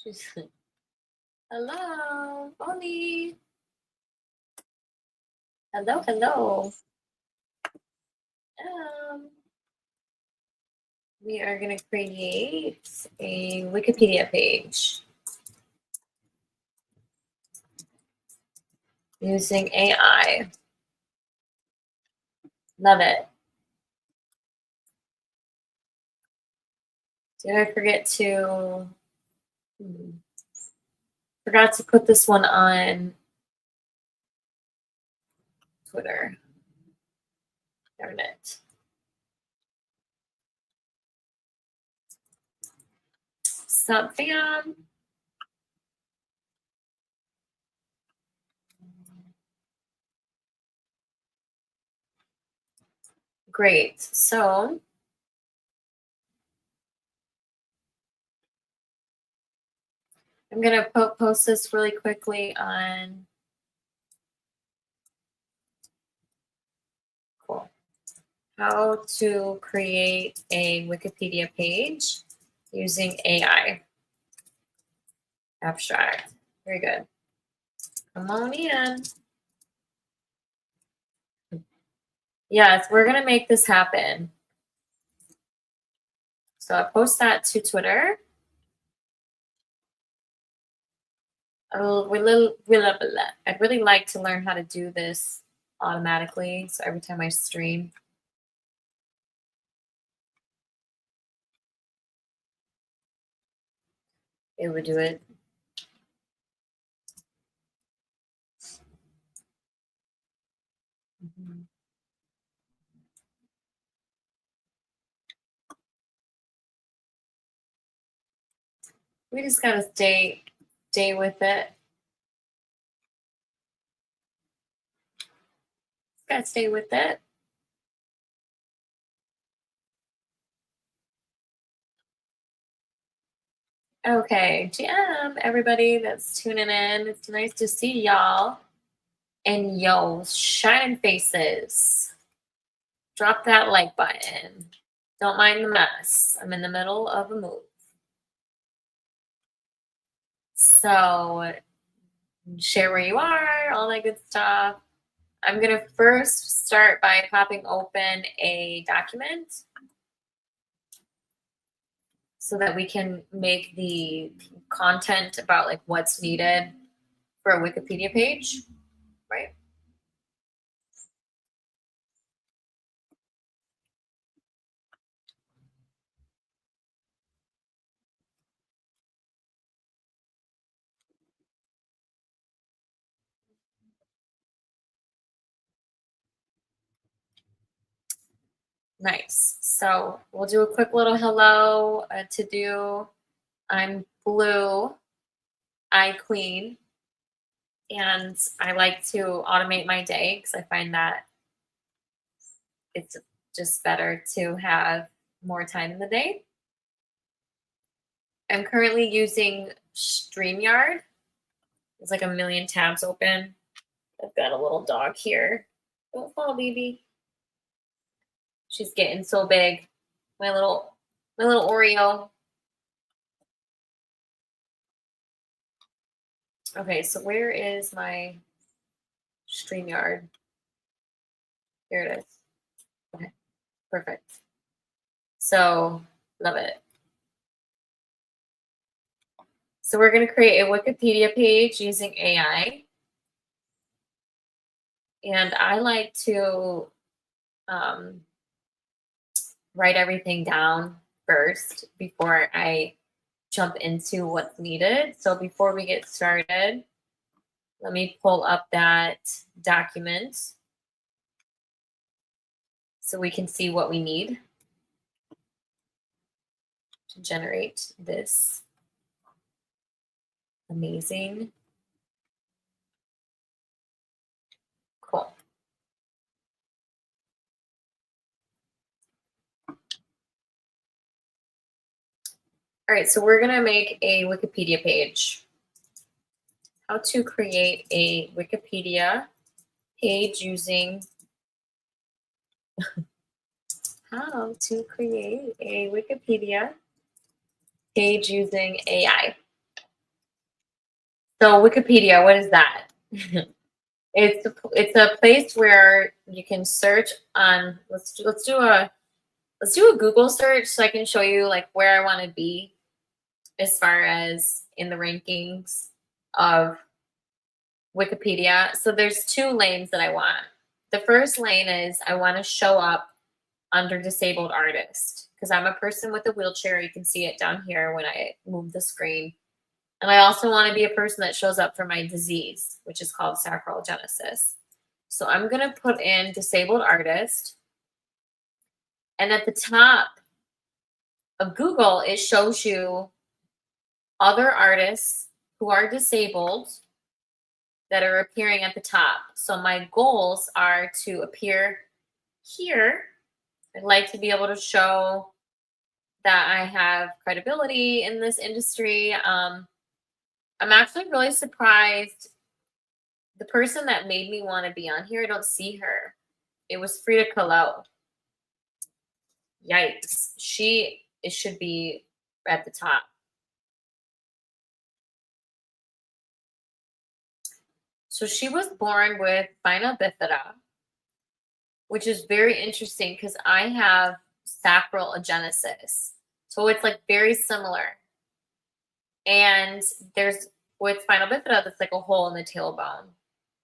She's hello, Bonnie. Hello, hello. We are going to create a Wikipedia page using AI. Love it. Did I forget to... Forgot to put this one on Twitter. Darn it. Sup, fam? Great. So I'm going to post this really quickly on... Cool. How to create a Wikipedia page using AI. Abstract. Very good. Come on in. Yes, we're going to make this happen. So I post that to Twitter. I'd really like to learn how to do this automatically. So every time I stream, it would do it. We just gotta stay with it. Gotta stay with it. Okay, GM, everybody that's tuning in. It's nice to see y'all. And yo, shining faces. Drop that like button. Don't mind the mess. I'm in the middle of a move. So share where you are, all that good stuff. I'm going to first start by popping open a document so that we can make the content about like what's needed for a Wikipedia page, right? Nice. So we'll do a quick little hello to do. I'm Blue, I Queen, and I like to automate my day because I find that it's just better to have more time in the day. I'm currently using StreamYard. There's like a million tabs open. I've got a little dog here. Don't fall, baby. She's getting so big. My little Oreo. Okay, so where is my StreamYard? Here it is. Okay, perfect. So, love it. So we're going to create a Wikipedia page using AI. And I like to write everything down first before I jump into what's needed. So before we get started, let me pull up that document so we can see what we need to generate this amazing. Cool. All right, so we're going to make a Wikipedia page. How to create a Wikipedia page using... How to create a Wikipedia page using AI. So Wikipedia, what is that? It's a place where you can search on. Let's do a Google search so I can show you like where I want to be as far as in the rankings of Wikipedia. So there's two lanes that I want. The first lane is I want to show up under disabled artist because I'm a person with a wheelchair. You can see it down here when I move the screen. And I also want to be a person that shows up for my disease, which is called sacral agenesis. So I'm going to put in disabled artist. And at the top of Google, it shows you other artists who are disabled that are appearing at the top. So my goals are to appear here. I'd like to be able to show that I have credibility in this industry. I'm actually really surprised. The person that made me want to be on here, I don't see her. It was Frida Kahlo. Yikes. It should be at the top. So she was born with spina bifida, which is very interesting because I have sacral agenesis. So it's like very similar. And there's with spinal bifida, that's like a hole in the tailbone.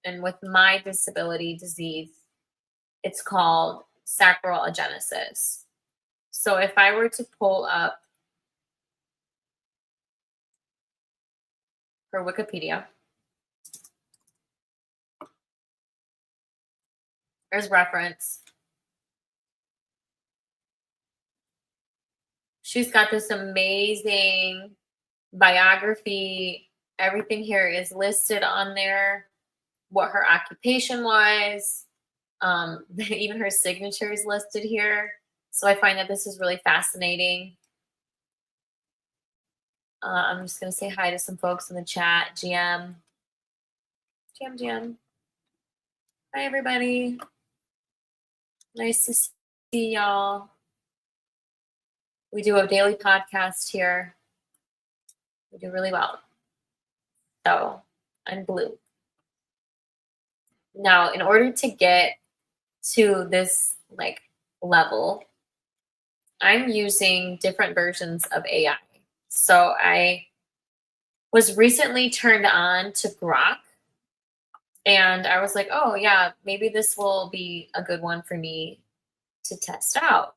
And with my disability disease, it's called sacral agenesis. So if I were to pull up her Wikipedia, there's reference. She's got this amazing biography. Everything here is listed on there. What her occupation was. Even her signature is listed here. So I find that this is really fascinating. I'm just going to say hi to some folks in the chat. GM. Hi, everybody. Nice to see y'all. We do a daily podcast here. We do really well. So I'm blue. Now, in order to get to this like level, I'm using different versions of AI. So I was recently turned on to Grok, and I was like, oh yeah, maybe this will be a good one for me to test out.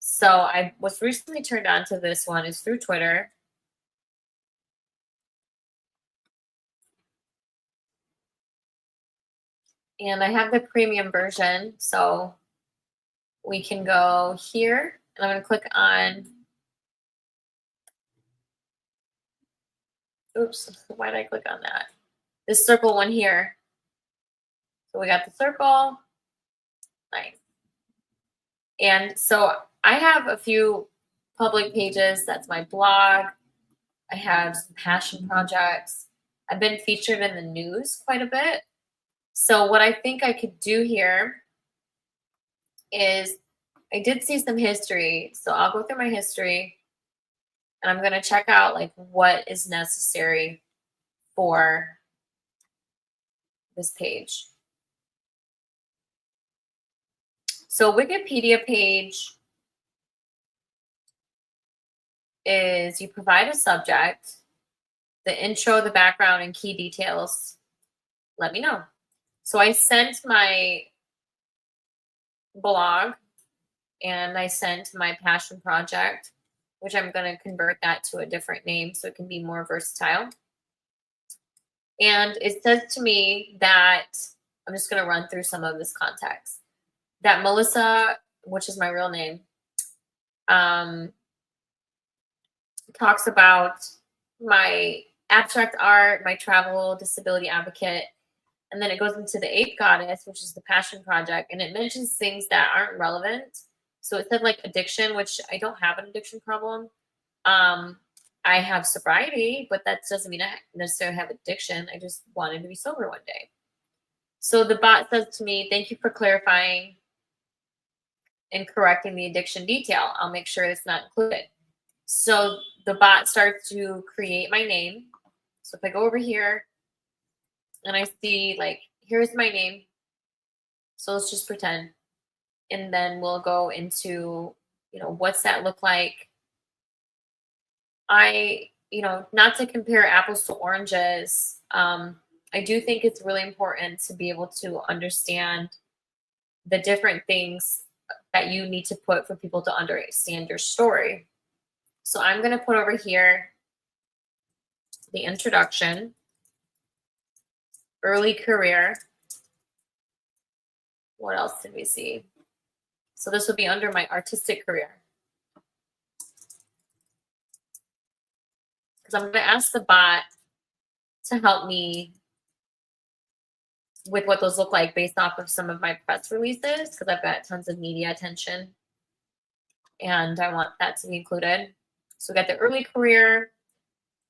So I was recently turned on to this one. It's through Twitter. And I have the premium version. So we can go here, and I'm going to click on, oops, why did I click on that? This circle one here. So we got the circle. Nice. And so I have a few public pages. That's my blog. I have some passion projects. I've been featured in the news quite a bit. So what I think I could do here is I did see some history. So I'll go through my history, and I'm going to check out like what is necessary for this page. So Wikipedia page is you provide a subject, the intro, the background, and key details. Let me know. So I sent my blog and I sent my passion project, which I'm going to convert that to a different name so it can be more versatile. And it says to me that, I'm just going to run through some of this context, that Melissa, which is my real name, talks about my abstract art, my travel disability advocate, and then it goes into the Ape Goddess, which is the passion project, and it mentions things that aren't relevant. So it said like addiction, which I don't have an addiction problem. I have sobriety, but that doesn't mean I necessarily have addiction. I just wanted to be sober one day. So the bot says to me, thank you for clarifying and correcting the addiction detail. I'll make sure it's not included. So the bot starts to create my name. So if I go over here and I see like, here's my name. So let's just pretend. And then we'll go into, what's that look like? Not to compare apples to oranges, I do think it's really important to be able to understand the different things that you need to put for people to understand your story. So I'm going to put over here the introduction, early career. What else did we see? So this would be under my artistic career. Because I'm going to ask the bot to help me with what those look like based off of some of my press releases, because I've got tons of media attention and I want that to be included. So we got the early career,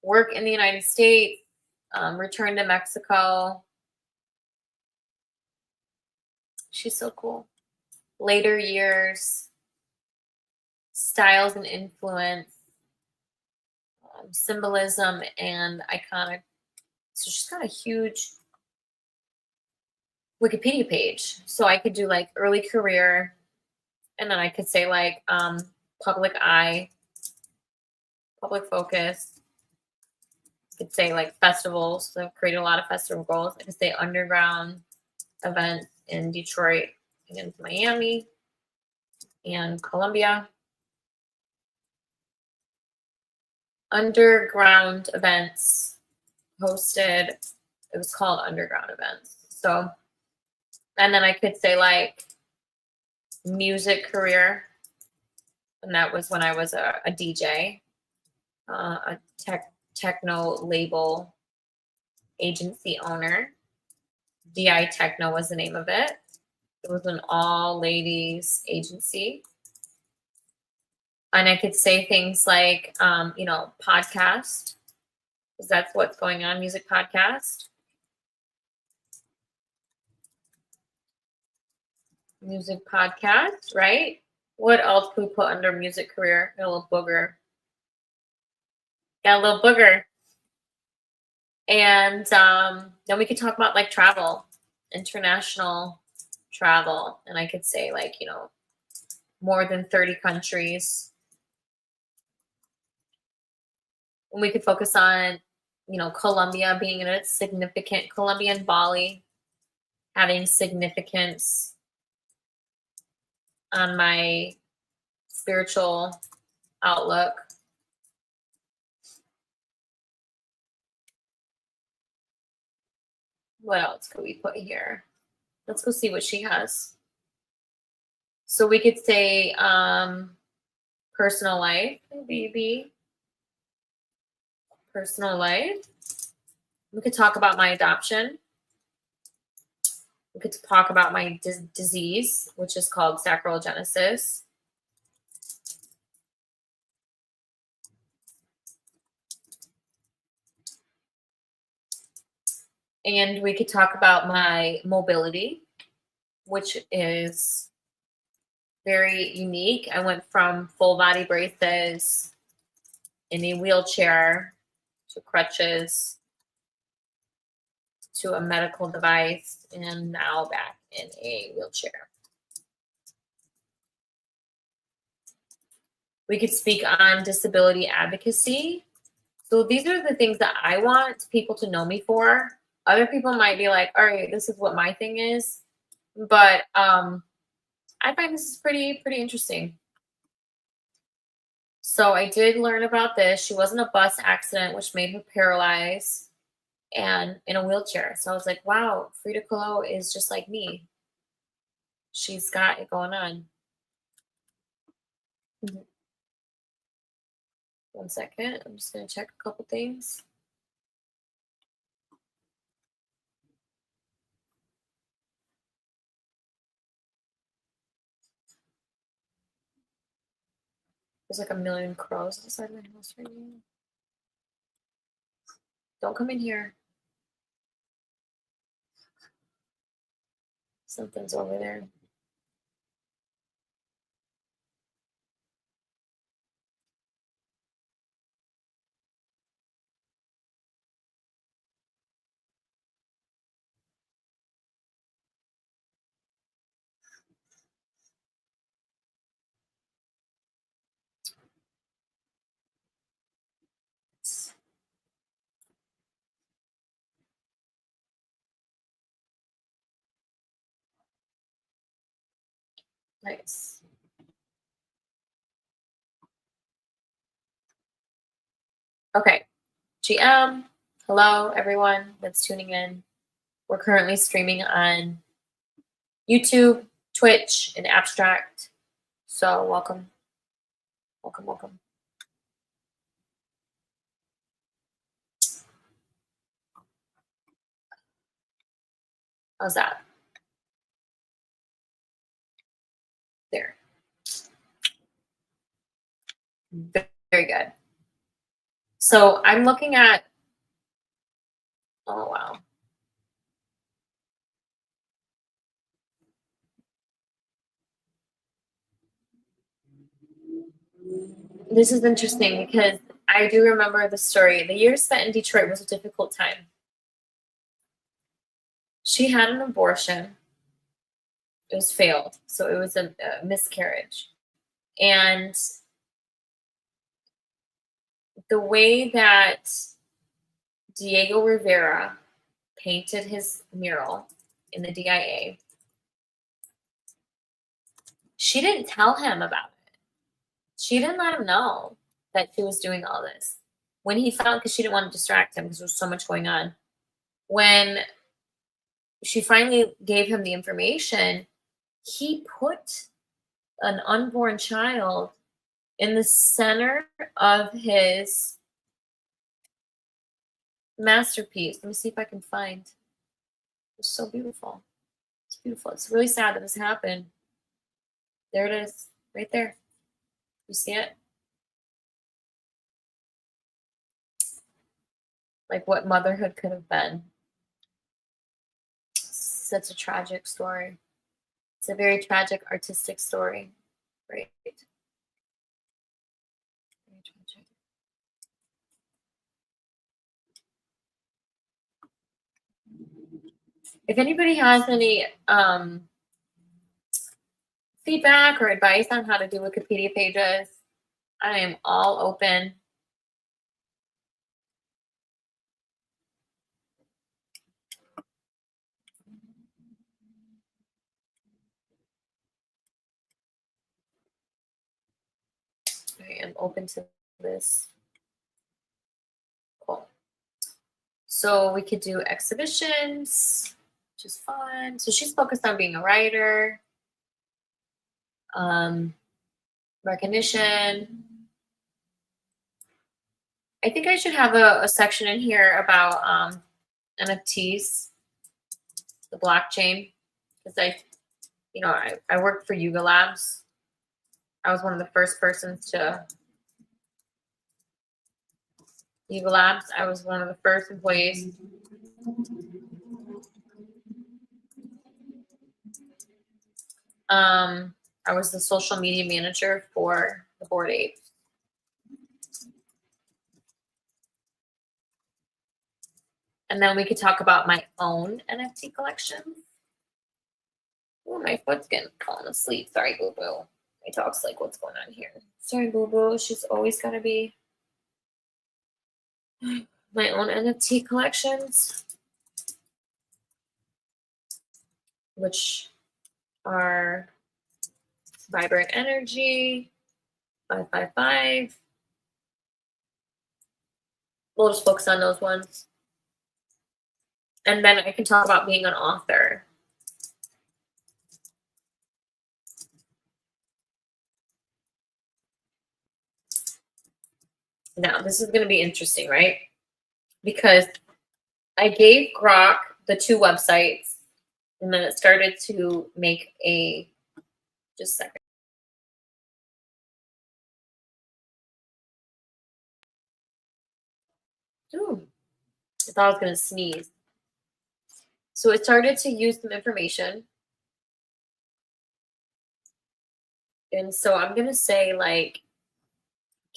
work in the United States, return to Mexico. She's so cool. Later years, styles and influence, symbolism and iconic. So she's got a huge Wikipedia page. So I could do like early career, and then I could say like public eye, public focus. I could say like festivals. So I've created a lot of festivals. I could say underground events in Detroit and Miami and Columbia. Underground events hosted. It was called underground events. So, and then I could say like music career. And that was when I was a DJ, a techno label agency owner. DI Techno was the name of it. It was an all ladies agency. And I could say things like, podcast, because that's what's going on, music podcast. Music podcast, right? What else could we put under music career? Got a little booger. Got a little booger. And then we could talk about like travel, international travel. And I could say like, more than 30 countries. And we could focus on, Colombia being a significant, Colombia and Bali having significance on my spiritual outlook. What else could we put here? Let's go see what she has. So we could say personal life, maybe. Personal life. We could talk about my adoption. We could talk about my disease, which is called saccharogenesis. And we could talk about my mobility, which is very unique. I went from full body braces in a wheelchair to crutches to a medical device and now back in a wheelchair. We could speak on disability advocacy. So these are the things that I want people to know me for. Other people might be like, all right, this is what my thing is. But I find this is pretty interesting. So I did learn about this. She was in a bus accident, which made her paralyzed and in a wheelchair. So I was like, wow, Frida Kahlo is just like me. She's got it going on. One second. I'm just going to check a couple things. There's like a million crows outside my house right now. Don't come in here. Something's over there. Nice. Okay. GM, hello everyone that's tuning in. We're currently streaming on YouTube, Twitch, and Abstract. So welcome. Welcome, welcome. How's that? There. Very good. So I'm looking at, oh wow. This is interesting because I do remember the story. The year spent in Detroit was a difficult time. She had an abortion. It was failed. So it was a miscarriage. And the way that Diego Rivera painted his mural in the DIA, she didn't tell him about it. She didn't let him know that she was doing all this. When he found, because she didn't want to distract him because there was so much going on. When she finally gave him the information, he put an unborn child in the center of his masterpiece. Let me see if I can find. It's so beautiful. It's beautiful. It's really sad that this happened. There it is, right there. You see it? Like what motherhood could have been. Such a tragic story. It's a very tragic artistic story, right? Very tragic. If anybody has any feedback or advice on how to do Wikipedia pages, I am all open. I am open to this. Cool. So we could do exhibitions, which is fun. So she's focused on being a writer, recognition. I think I should have a section in here about NFTs, the blockchain, because I worked for Yuga Labs. I was one of the first persons to Yuga Labs. I was one of the first employees. I was the social media manager for the Bored Ape. And then we could talk about my own NFT collection. Oh, my foot's getting falling asleep. Sorry, Boo Boo. My dog's like, what's going on here? Sorry, Boo Boo. She's always got to be. My own NFT collections, which are Vibrant Energy, 555. We'll just focus on those ones. And then I can talk about being an author. Now, this is going to be interesting, right? Because I gave Grok the 2 websites, and then it started to make a, just a second. Ooh, I thought I was going to sneeze. So it started to use some information. And so I'm going to say, like,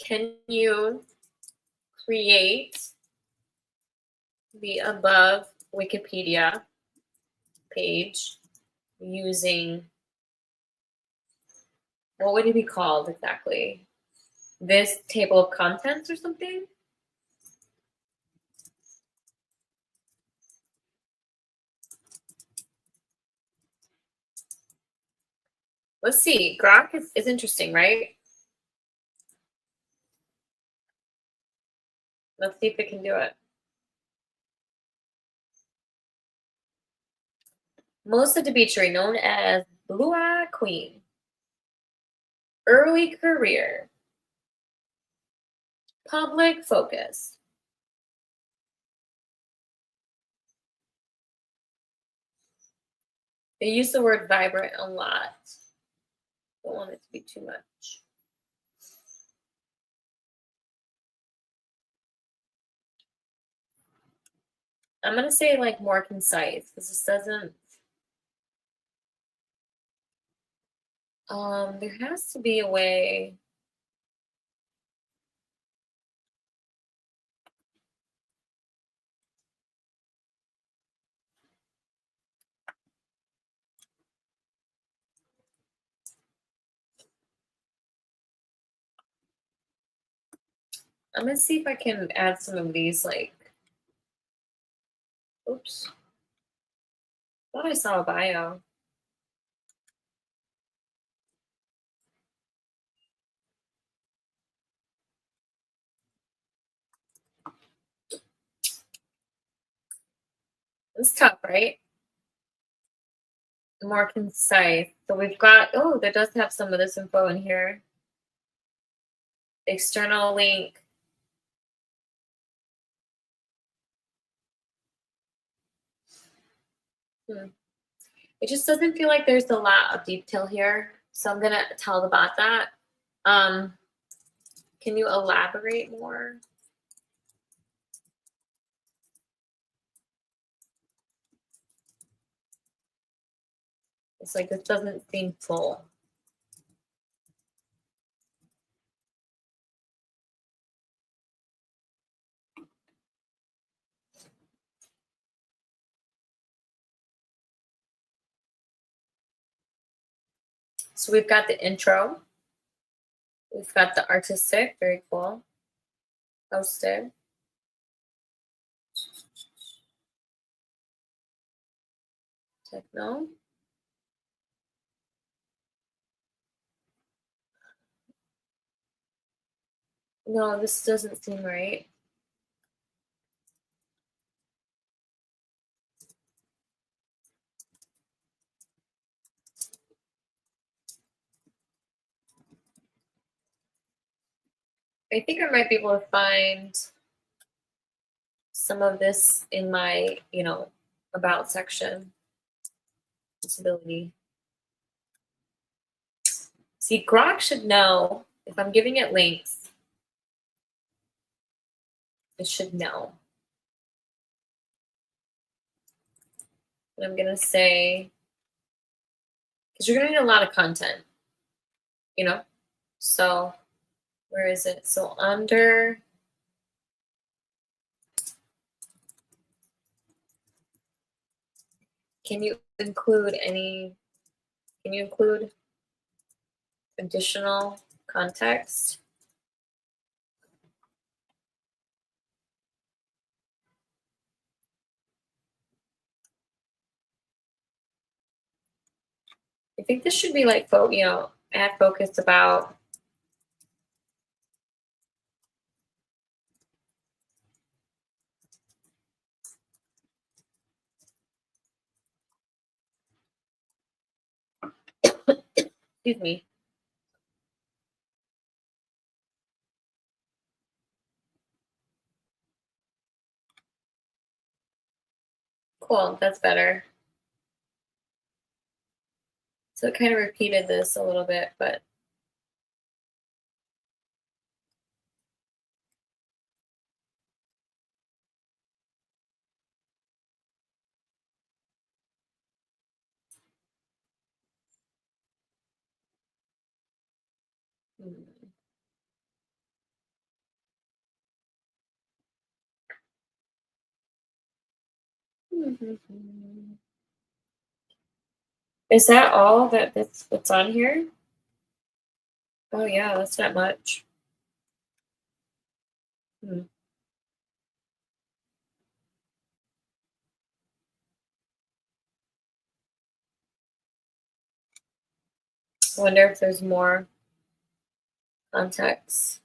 can you create the above Wikipedia page using, what would it be called exactly? This table of contents or something? Let's see. Grok is interesting, right? Let's see if it can do it. Most of debauchery, known as Blue Eye Queen. Early career. Public focus. They use the word vibrant a lot. Don't want it to be too much. I'm going to say like more concise because this doesn't. There has to be a way. I'm going to see if I can add some of these like, oops. Thought I saw a bio. It's tough, right? More concise. So we've got, oh, that does have some of this info in here. External link. It just doesn't feel like there's a lot of detail here. So I'm going to tell the bot that. Can you elaborate more? It's like this doesn't seem full. So we've got the intro. We've got the artistic, very cool. Posted. Techno. No, this doesn't seem right. I think I might be able to find some of this in my, about section. Disability. See, Grok should know if I'm giving it links, it should know. And I'm going to say, because you're going to need a lot of content, So where is it? So under, can you include additional context? I think this should be like, add focus about excuse me. Cool, that's better. So it kind of repeated this a little bit, but is that all that's on here? Oh yeah, that's not much. I wonder if there's more context.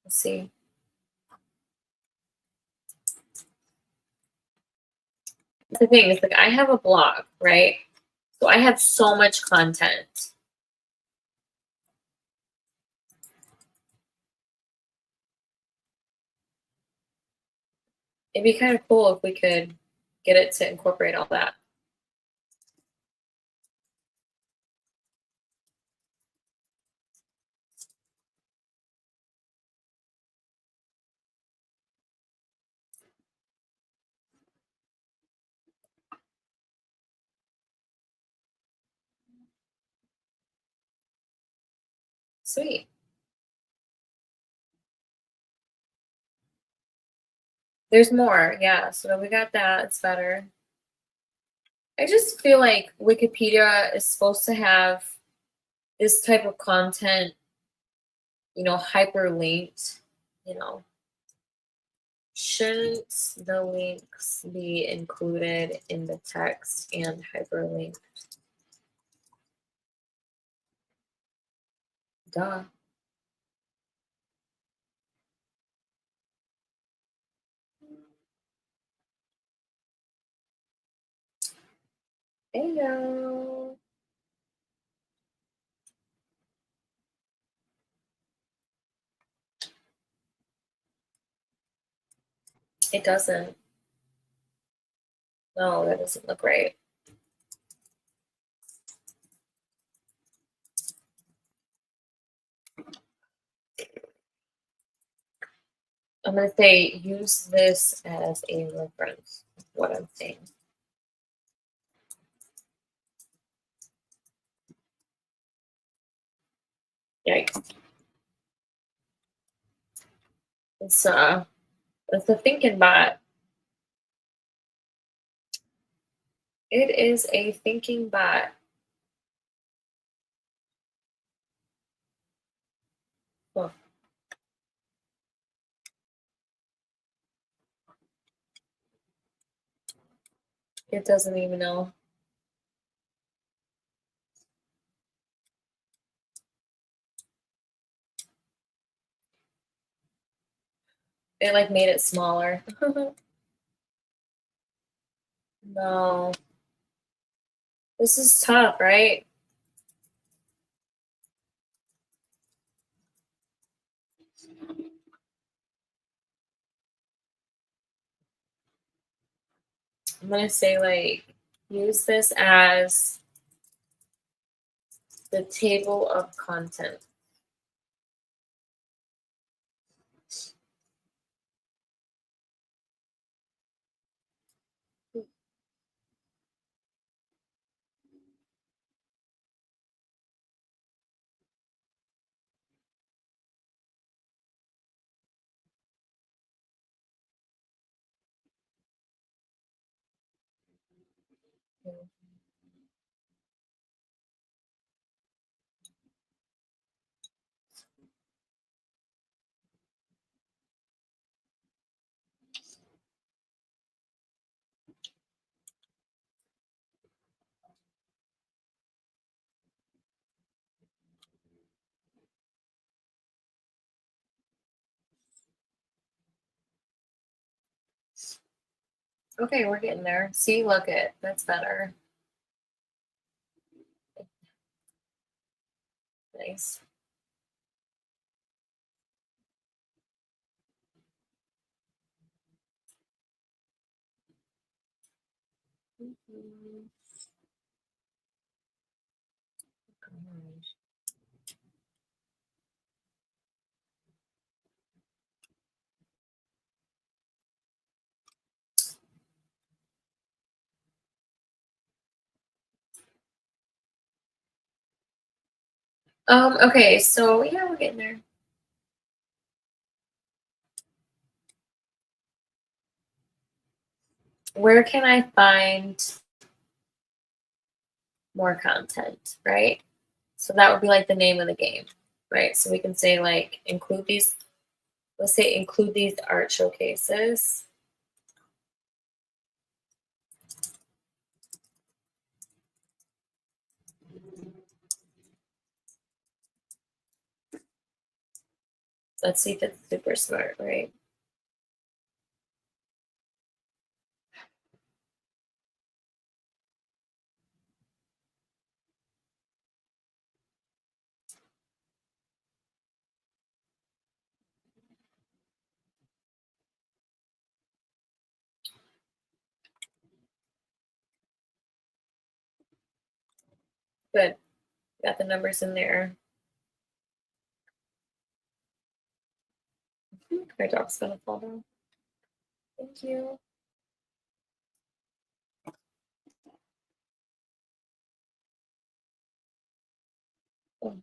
Let's see. The thing is, like, I have a blog, right? So I have so much content. It'd be kind of cool if we could get it to incorporate all that. Sweet. There's more, yeah. So we got that. It's better. I just feel like Wikipedia is supposed to have this type of content, hyperlinked, you know. Shouldn't the links be included in the text and hyperlinked? Duh. Heyo. It doesn't. No, that doesn't look right. I'm going to say use this as a reference, what I'm saying. Yikes. It's a thinking bot. It is a thinking bot. Huh. It doesn't even know. It like made it smaller. No. This is tough, right? I'm going to say, like, use this as the table of content. Okay, we're getting there. See, look it. That's better. Nice. Okay, so yeah, we're getting there. Where can I find more content, right? So that would be like the name of the game, right? So we can say like include these, let's say include these art showcases. Let's see if it's super smart, right? Good. Got the numbers in there. My dog's gonna fall down. Thank you. Oh,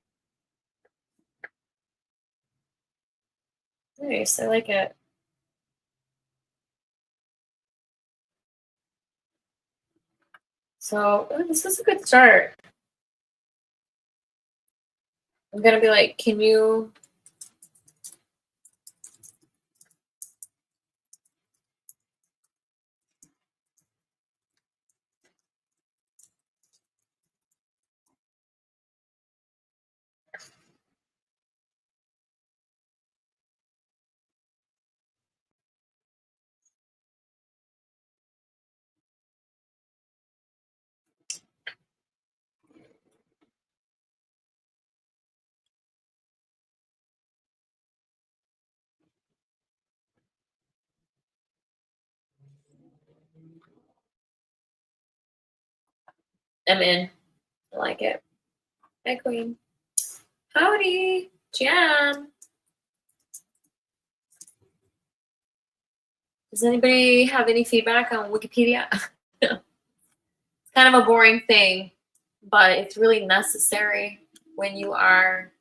nice. I like it. So this is a good start. I'm gonna be like, can you? I'm in. I like it. Hi, Queen. Howdy, Jan. Does anybody have any feedback on Wikipedia? It's kind of a boring thing, but it's really necessary when you're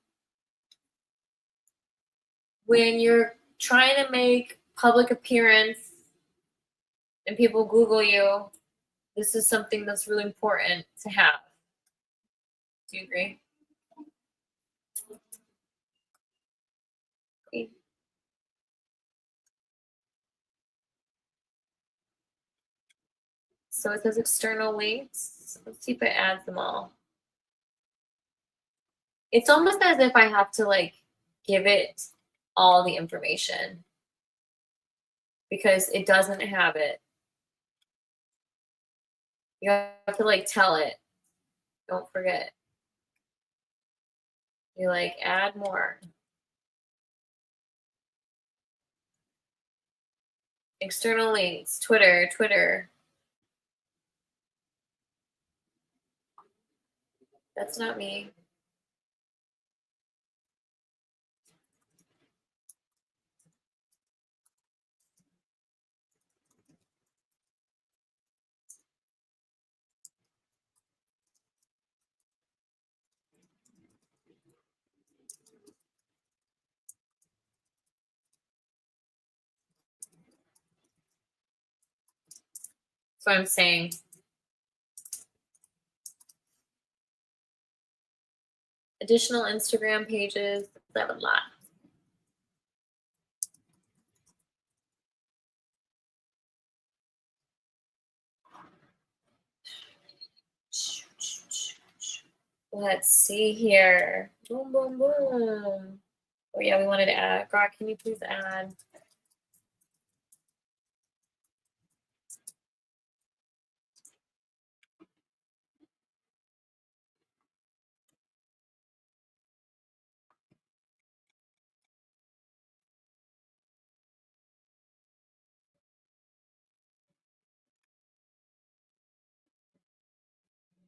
trying to make public appearance and people Google you. This is something that's really important to have. Do you agree? Okay. So it says external links. Let's see if it adds them all. It's almost as if I have to like give it all the information because it doesn't have it. You have to like tell it. Don't forget. You like add more. External links, Twitter. That's not me. So I'm saying additional Instagram pages, I have a lot. Let's see here. Boom, boom, boom. Oh yeah, we wanted to add. God, can you please add?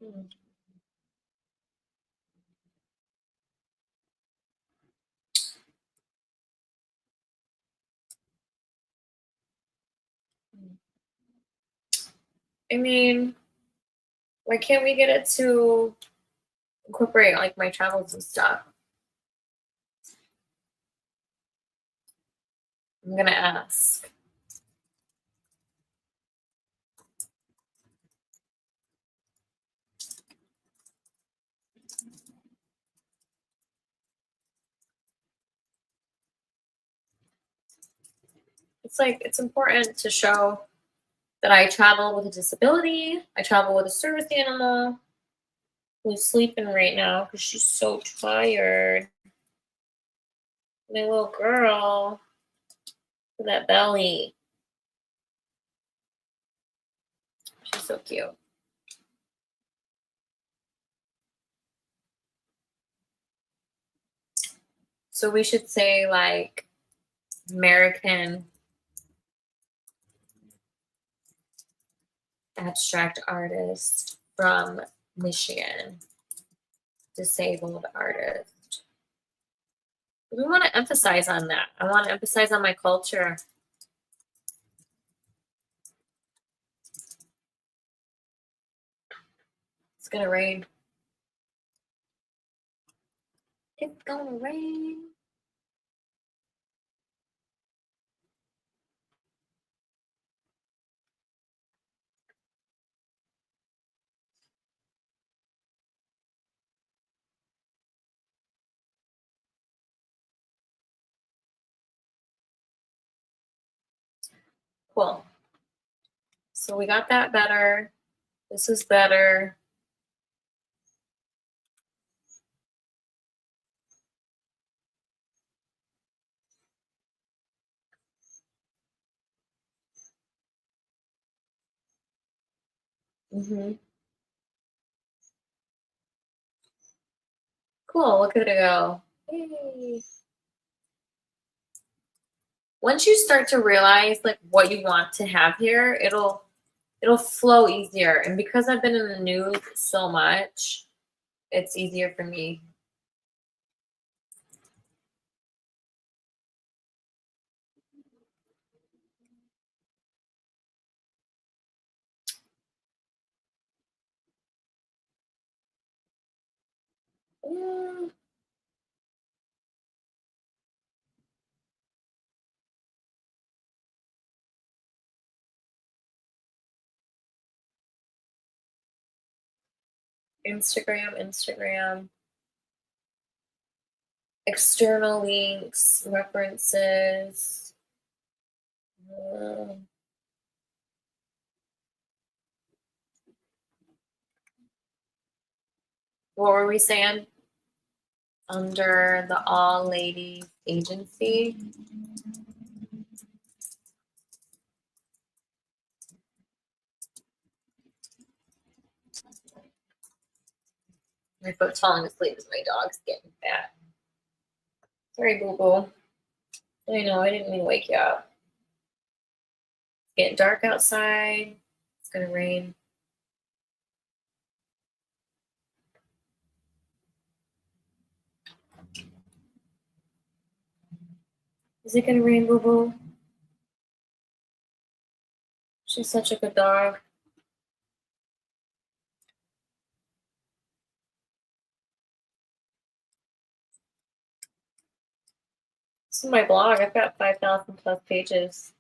Hmm. I mean, why can't we get it to incorporate like my travels and stuff? I'm gonna ask. It's like it's important to show that I travel with a disability. I travel with a service animal who's sleeping right now because she's so tired. My little girl. Look at that belly. She's so cute. So we should say like American abstract artist from Michigan. Disabled artist. We want to emphasize on that. I want to emphasize on my culture. It's gonna rain. It's gonna rain. Cool. So we got that better. This is better. Cool. Look at it go. Yay. Once you start to realize like what you want to have here, it'll flow easier. And because I've been in the news so much, it's easier for me. Instagram. External links, references. What were we saying? Under the All Ladies Agency. My foot's falling asleep as my dog's getting fat. Sorry, boo boo. I know, I didn't mean to wake you up. It's getting dark outside. It's gonna rain. Is it gonna rain, boo boo? She's such a good dog. This is my blog. I've got 5,000 plus pages.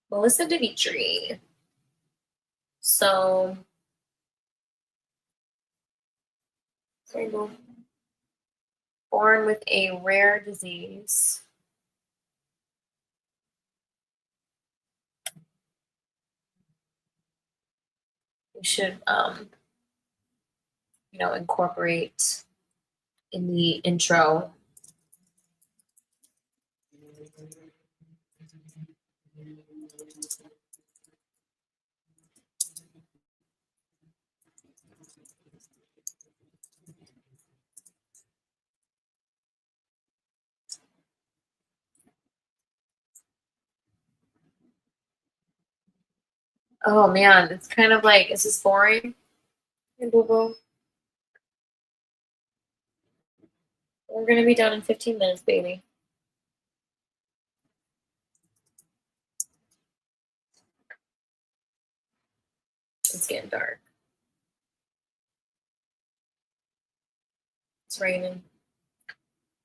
Melissa Dimitri. So, sorry, boo. Born with a rare disease. We should, incorporate in the intro. Oh man, it's kind of like, is this boring? Hey, boo boo. We're gonna be done in 15 minutes, baby. It's getting dark. It's raining.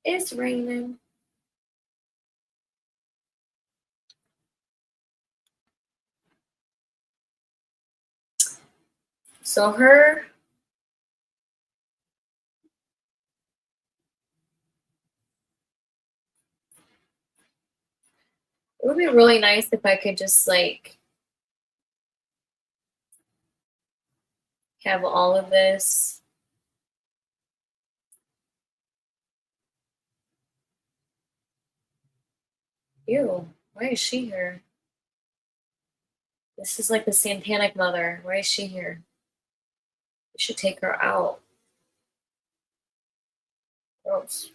It's raining. So it would be really nice if I could just like have all of this. Ew, why is she here? This is like the satanic mother. Why is she here? We should take her out. Gross.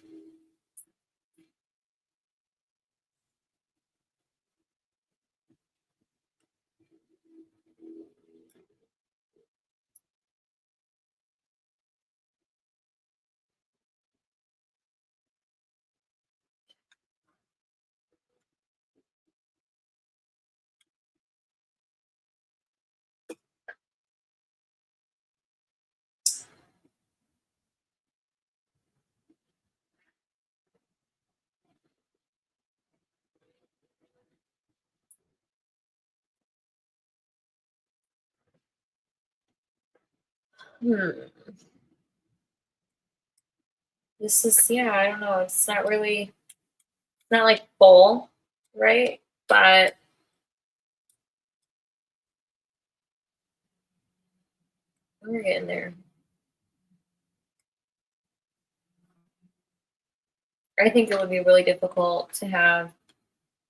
This is, yeah, I don't know. It's not really, not like full, right? But we're getting there. I think it would be really difficult to have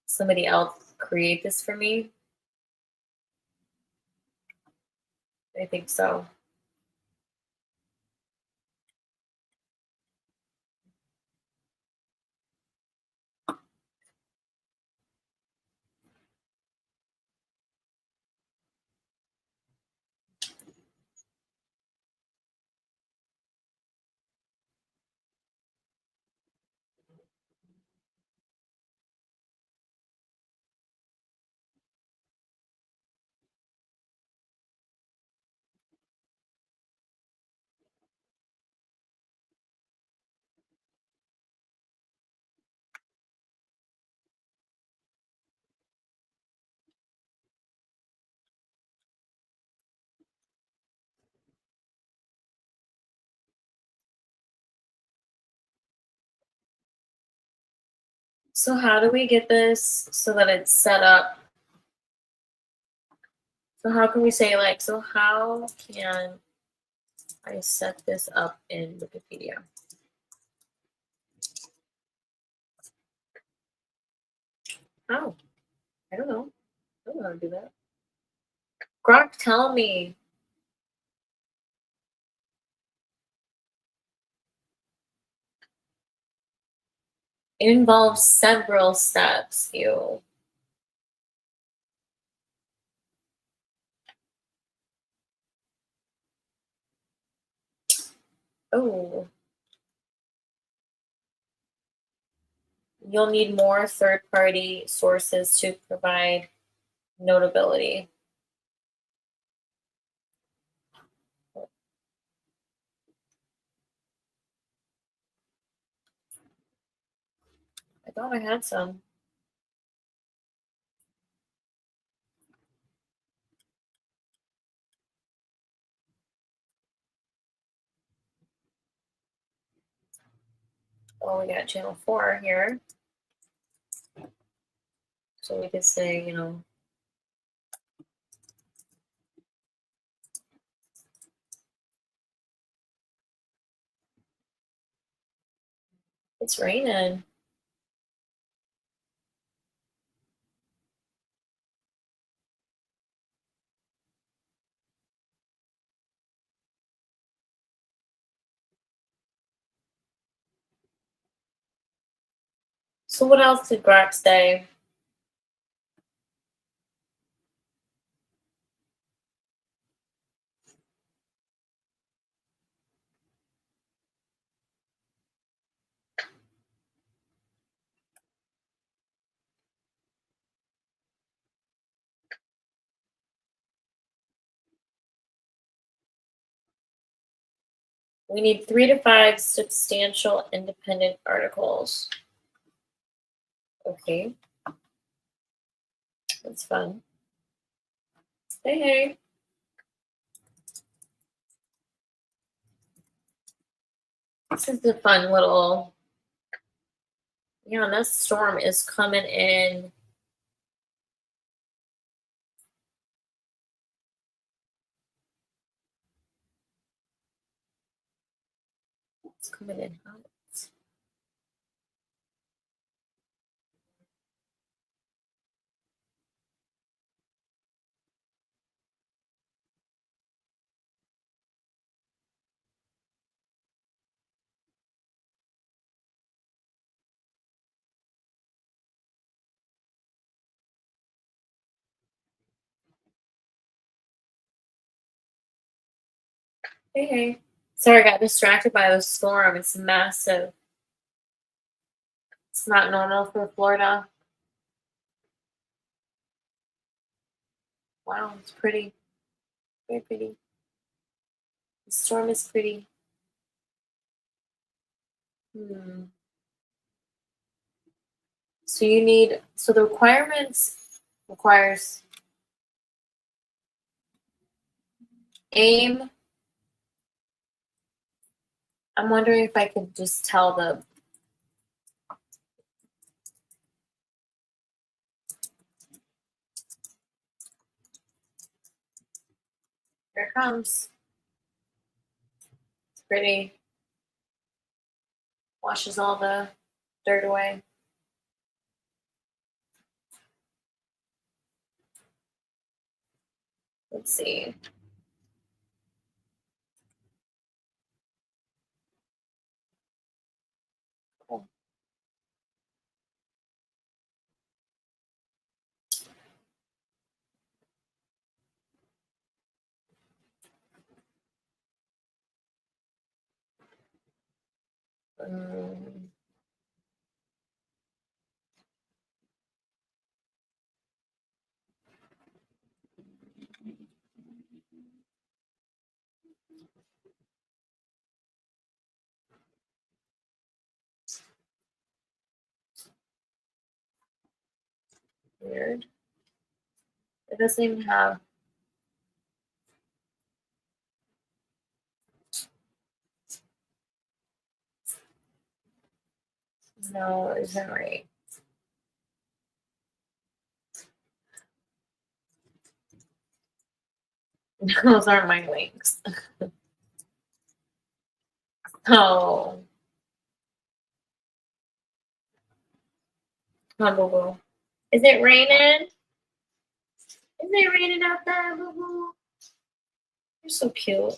somebody else create this for me. I think so. So how do we get this so that it's set up? So how can we say like, so how can I set this up in Wikipedia? How? I don't know. I don't know how to do that. Grok, tell me. It involves several steps. You. Oh. You'll need more third-party sources to provide notability. I thought I had some. Oh, we got channel 4 here. So we could say, you know, it's raining. So what else did Grok say? We need 3 to 5 substantial independent articles. Okay. That's fun. Hey, hey. This is a fun little, yeah, this storm is coming in. coming in hot. Hey. Sorry, I got distracted by the storm. It's massive. It's not normal for Florida. Wow, it's pretty. Very pretty. The storm is pretty. So you need, so the requirements requires aim. I'm wondering if I could just tell the, here it comes. It's pretty. Washes all the dirt away. Let's see. Cool. Weird. It doesn't even have. No, it isn't right. Those aren't my links. Oh. Come on, Boo Boo. Is it raining? Is it raining out there, Boo Boo? You're so cute.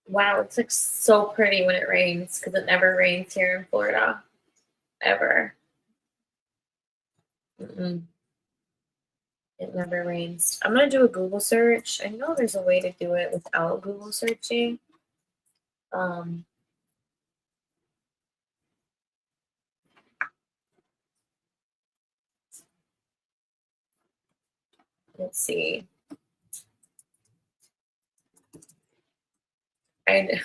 Wow, it's like so pretty when it rains because it never rains here in Florida, ever. Mm-mm. It never rains. I'm gonna do a Google search. I know there's a way to do it without Google searching. Let's see. I knew.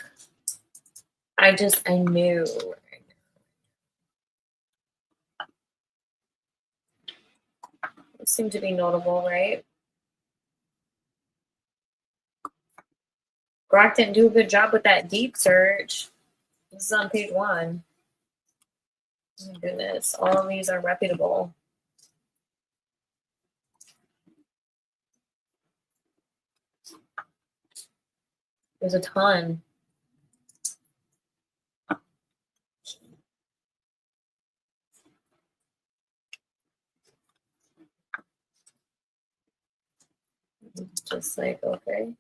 It seemed to be notable, right? Grok didn't do a good job with that deep search. This is on page 1. Oh my goodness, all of these are reputable. There's a ton. Just like, okay.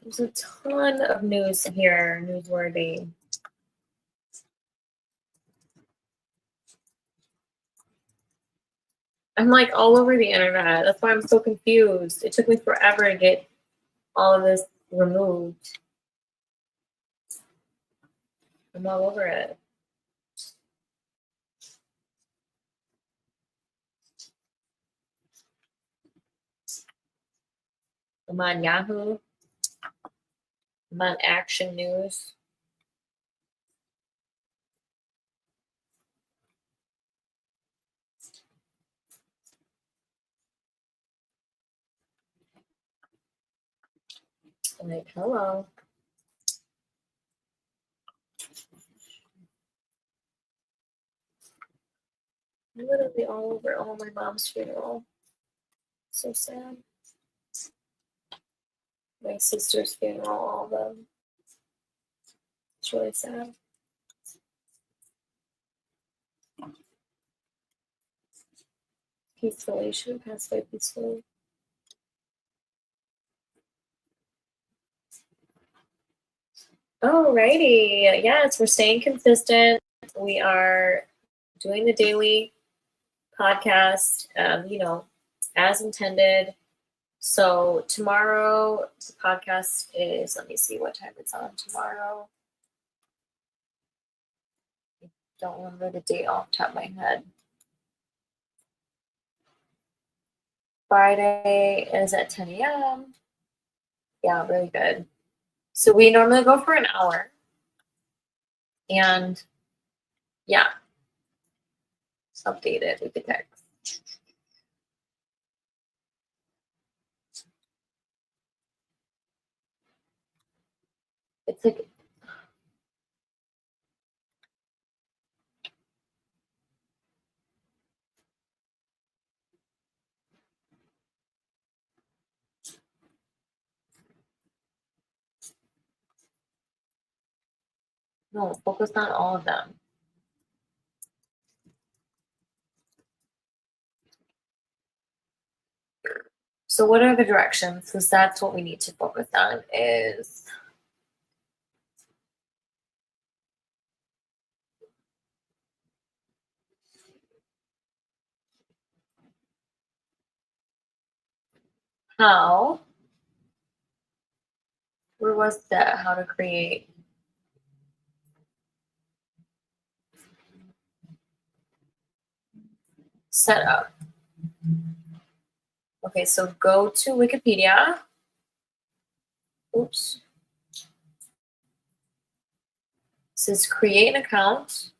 There's a ton of news here, newsworthy. I'm like all over the internet. That's why I'm so confused. It took me forever to get all of this removed. I'm all over it. I'm on Yahoo. I'm on Action News. I'm like, hello. I'm literally all over all my mom's funeral. So sad. My sister's funeral, all of them. It's really sad. Peacefully. She would pass away peacefully. Alrighty. Yes, we're staying consistent. We are doing the daily podcast, as intended. So tomorrow, the podcast is, let me see what time it's on tomorrow. I don't remember the date off the top of my head. Friday is at 10 a.m. Yeah, really good. So we normally go for an hour. And yeah, it's updated with the text. It's like, no, focus on all of them. So what are the directions? Because that's what we need to focus on is how, where was that? How to create setup. Okay, so go to Wikipedia. Oops. It says create an account.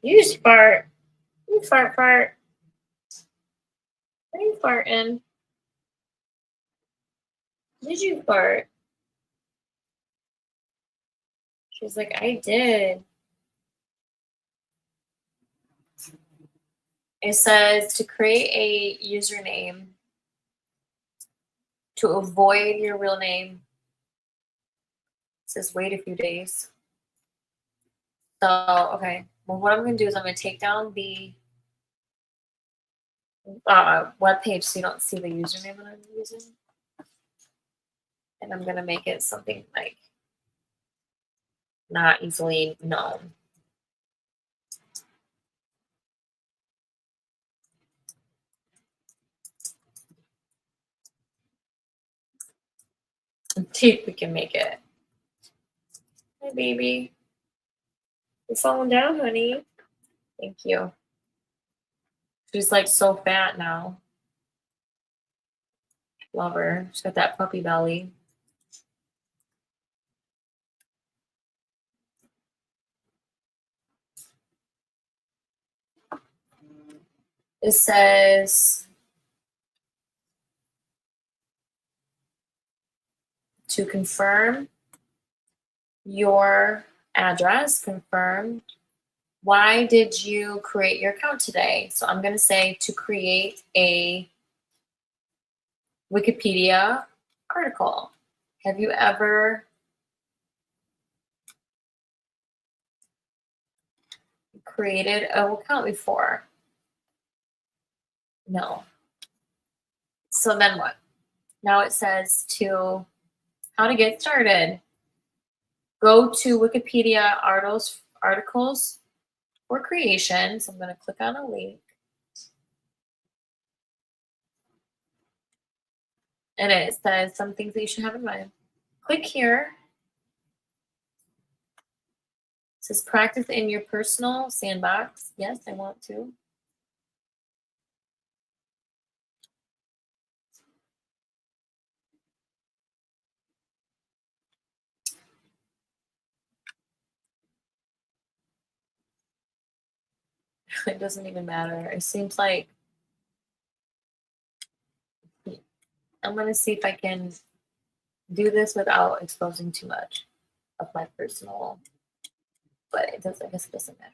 You just fart. You fart. What are you farting? Did you fart? She's like, I did. It says to create a username to avoid your real name. It says wait a few days. So, okay. Well, what I'm going to do is I'm going to take down the web page so you don't see the username that I'm using. And I'm going to make it something like not easily known. And see if we can make it. Hi, baby. You're falling down, honey. Thank you. She's like so fat now. Love her. She's got that puppy belly. It says to confirm your address, confirm. Why did you create your account today? So I'm going to say to create a Wikipedia article. Have you ever created an account before? No. So then what? Now it says to how to get started. Go to Wikipedia articles for creation. So I'm going to click on a link. And it says some things that you should have in mind. Click here. says practice in your personal sandbox. Yes, I want to. It doesn't even matter. It seems like I'm going to see if I can do this without exposing too much of my personal, but it does, I guess it doesn't matter.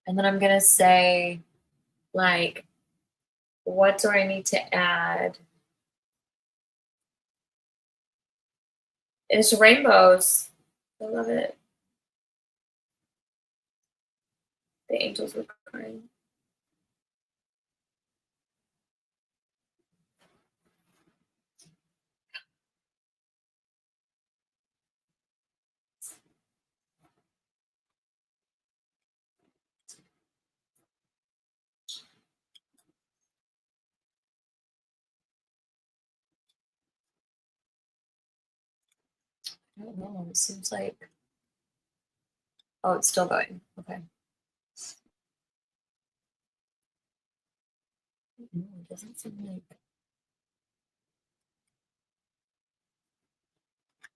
And then I'm going to say, like, what do I need to add? It's rainbows. I love it. The angels were crying. I don't know. It seems like, oh, it's still going. Okay. No, it doesn't seem like.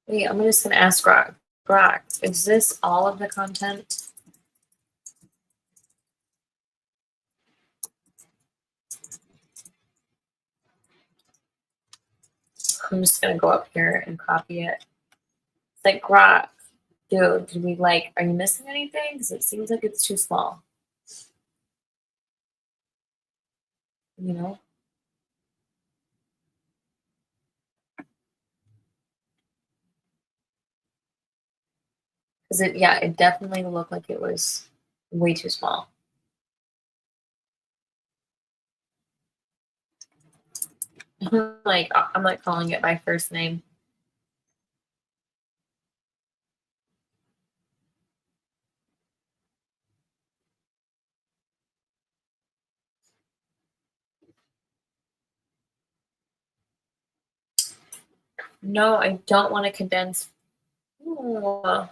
Wait, I'm just gonna ask Grok. Grok, is this all of the content? I'm just gonna go up here and copy it. It's like, Grok, dude, did we like, are you missing anything? Because it seems like it's too small. You know? Because it definitely looked like it was way too small. Like, I'm like calling it by first name. No, I don't want to condense. Ooh.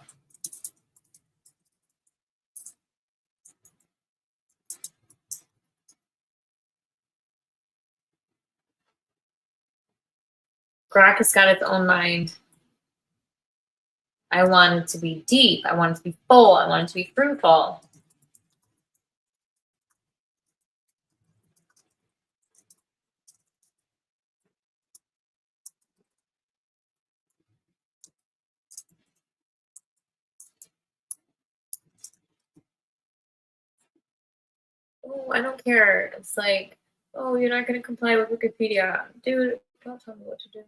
Grok has got its own mind. I want it to be deep. I want it to be full. I want it to be fruitful. Oh, I don't care. It's like, oh, you're not going to comply with Wikipedia. Dude, don't tell me what to do.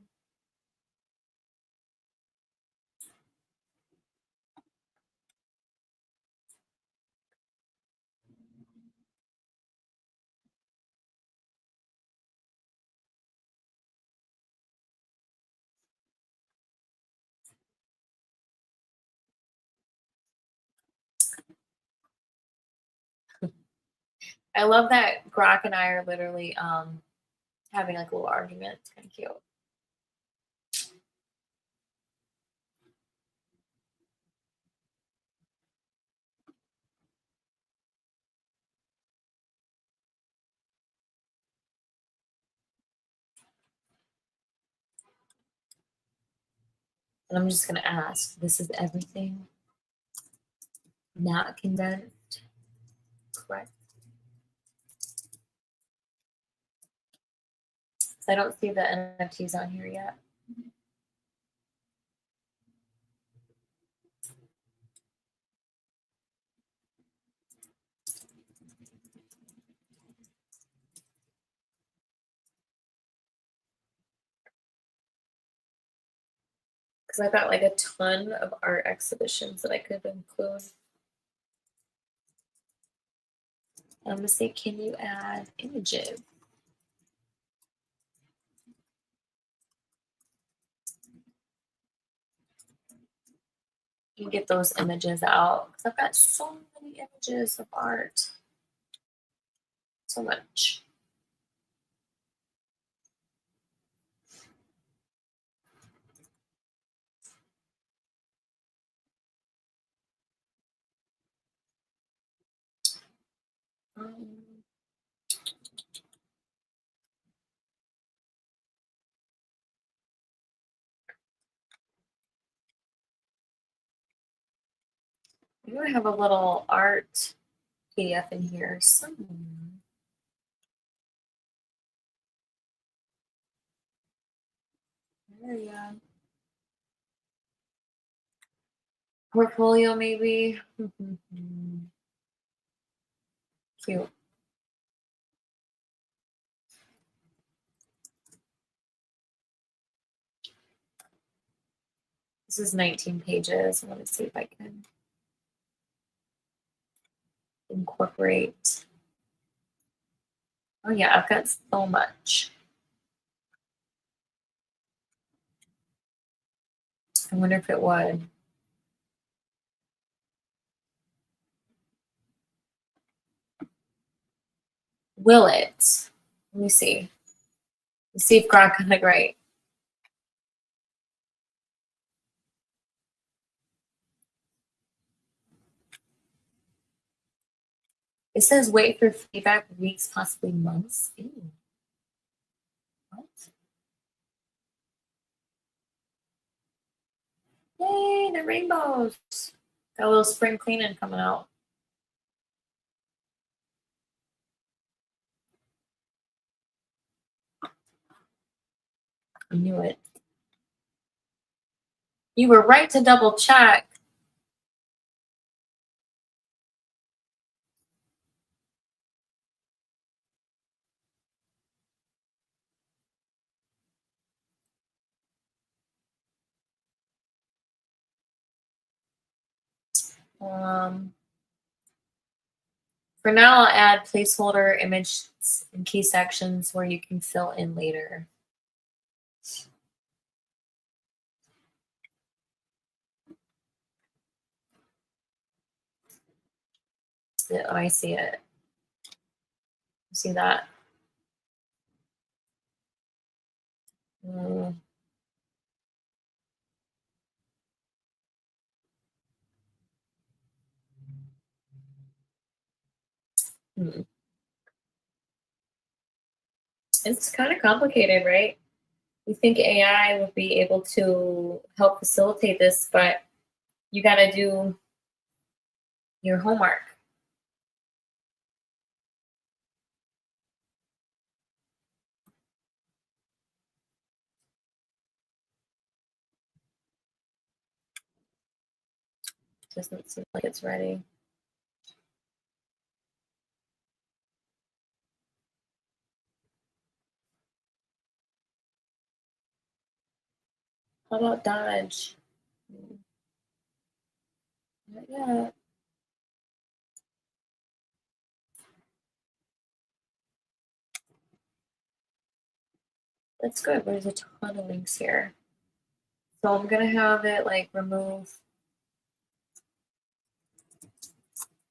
I love that Grok and I are literally having like a little argument. It's kind of cute. And I'm just going to ask, this is everything not condensed, correct? So I don't see the NFTs on here yet. Because I've got like a ton of art exhibitions that I could include. I'm going to say, can you add images? You can get those images out. Because I've got so many images of art. So much. Maybe I have a little art PDF in here somewhere. There you go. Portfolio, maybe. Cute. This is 19 pages. I want to see if I can incorporate. Oh yeah, I've got so much. I wonder if it would. Will it? Let me see. Let's see if Grok got it right. It says wait for feedback weeks, possibly months. Ew. What? Yay, the rainbows. Got a little spring cleaning coming out. I knew it. You were right to double check. For now, I'll add placeholder images and key sections where you can fill in later. Oh, I see it. See that? Mm. Hmm. It's kind of complicated, right? You think AI would be able to help facilitate this, but you got to do your homework. Doesn't seem like it's ready. How about Dodge? Not yet. That's good. There's a ton of links here. So I'm gonna have it like remove.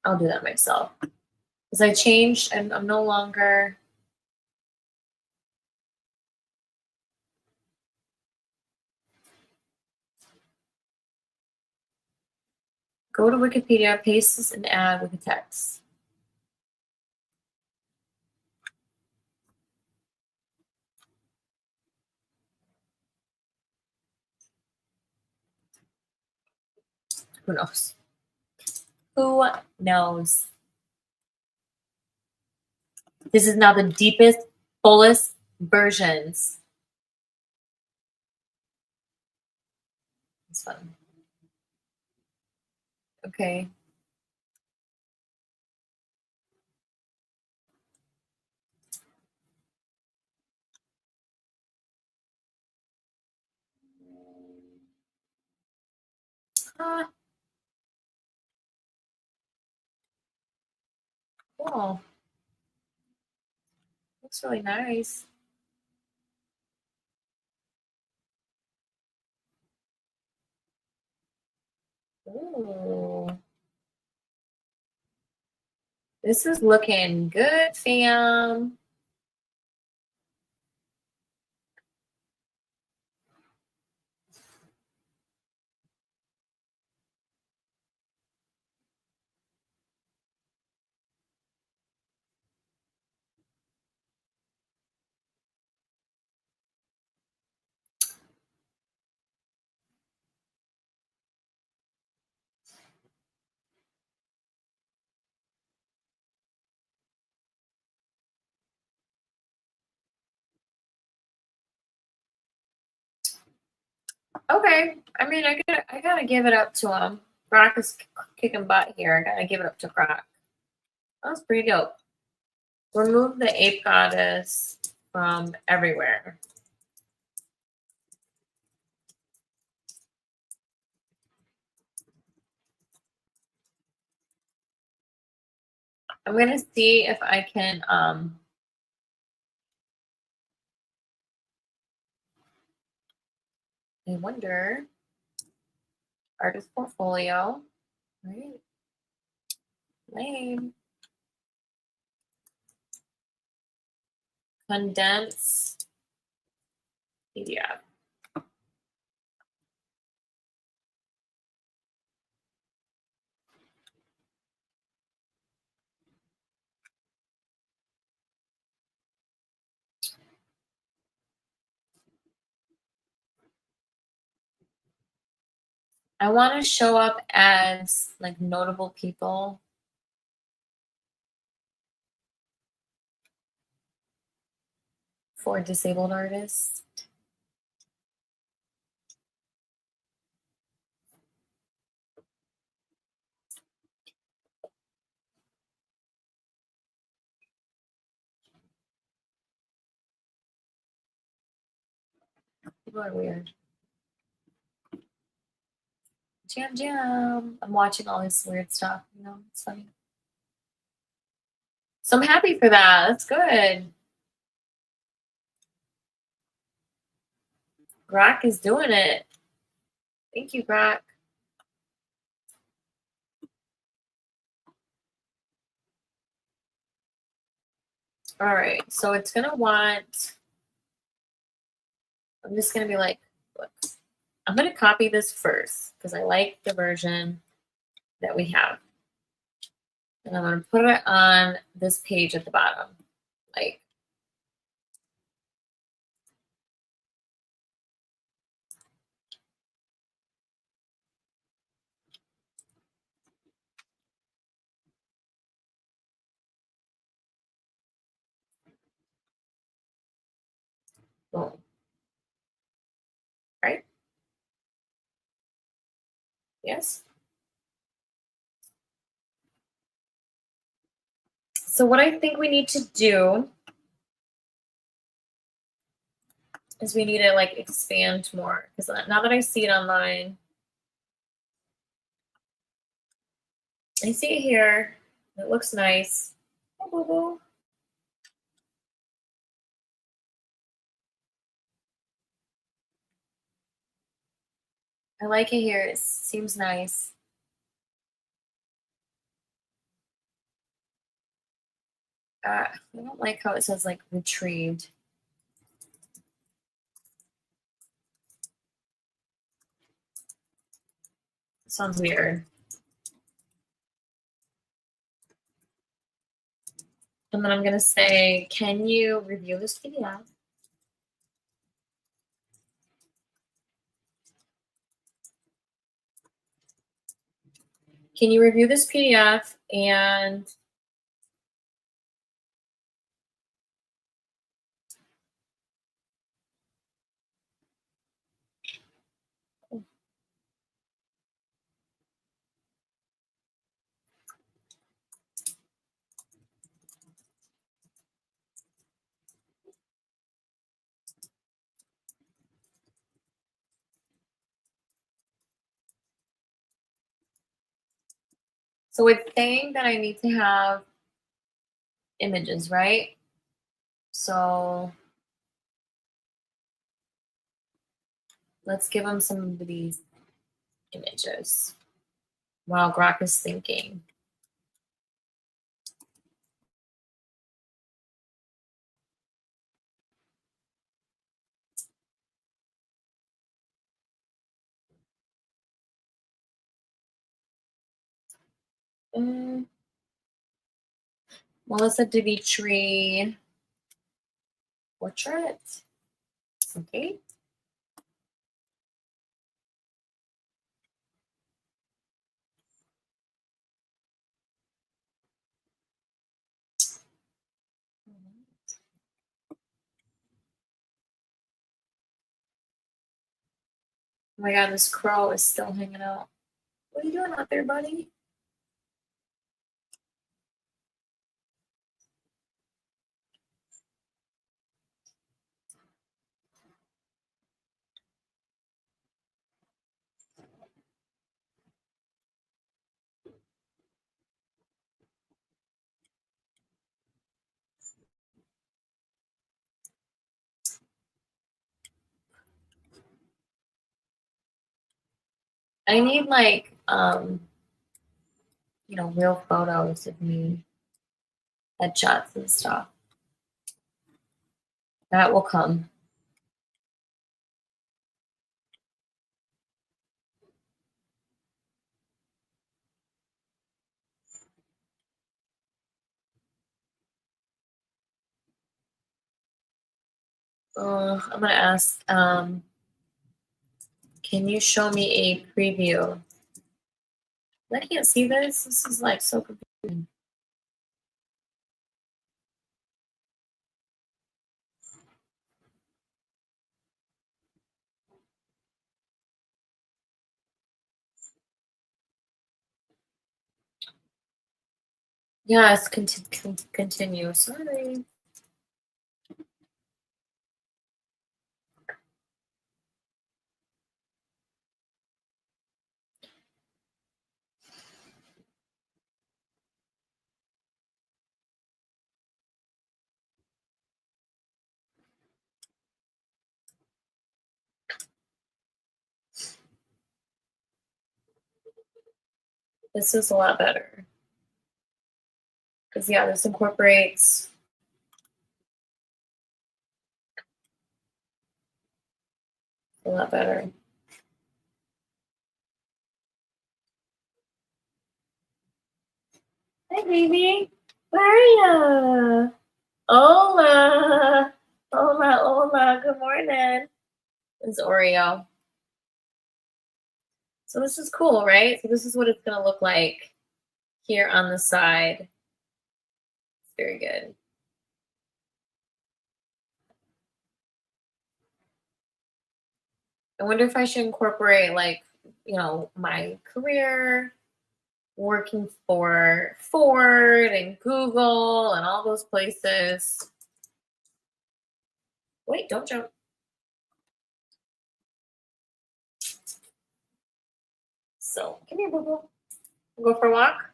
I'll do that myself. Because I changed, I'm no longer. Go to Wikipedia, paste this and add with the text. Who knows? Who knows? This is now the deepest, fullest versions. It's fun. Okay. Cool. Looks really nice. Ooh. This is looking good, fam. Okay. I mean, I gotta give it up to him. Croc is kicking butt here. I gotta give it up to Croc. That was pretty dope. Remove the ape goddess from everywhere. I'm gonna see if I can I wonder artist portfolio. Right. Lame. Condense PDF. I want to show up as like notable people. For disabled artists. People are weird. Jam jam. I'm watching all this weird stuff, you know, it's funny. So I'm happy for that. That's good. Grok is doing it. Thank you, Grok. All right, so it's gonna want, I'm just gonna be like, look, I'm gonna copy this first because I like the version that we have. And I'm gonna put it on this page at the bottom. Like, boom. Right? Yes. So what I think we need to do is we need to like expand more because now that I see it online, I see it here. It looks nice. I like it here. It seems nice. I don't like how it says like retrieved. It sounds weird. And then I'm going to say, can you review this PDF? Can you review this PDF and so it's saying that I need to have images, right? So let's give them some of these images while Grok is thinking. Melissa Dimitri portrait. Okay. Oh my god, this crow is still hanging out. What are you doing out there, buddy? I need like real photos of me, headshots and stuff. That will come. I'm gonna ask, can you show me a preview? I can't see this. This is like so confusing. Yes, continue. Sorry. This is a lot better. Because, yeah, this incorporates a lot better. Hi, baby. Where are you? Hola. Hola, hola. Good morning. It's Oreo. So this is cool, right? So this is what it's going to look like here on the side. It's very good. I wonder if I should incorporate, like, my career, working for Ford and Google and all those places. Wait, don't jump. So, come here, boo-boo. We'll go for a walk.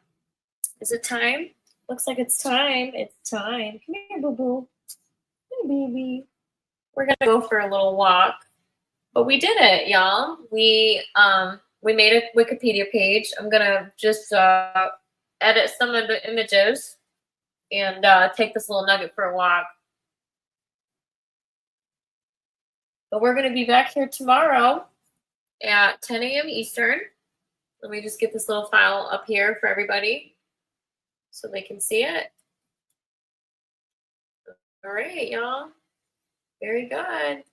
Is it time? Looks like it's time. It's time. Come here, boo-boo. Hey, baby. We're going to go for a little walk. But we did it, y'all. We made a Wikipedia page. I'm going to just edit some of the images and take this little nugget for a walk. But we're going to be back here tomorrow at 10 a.m. Eastern. Let me just get this little file up here for everybody so they can see it. All right, y'all. Very good.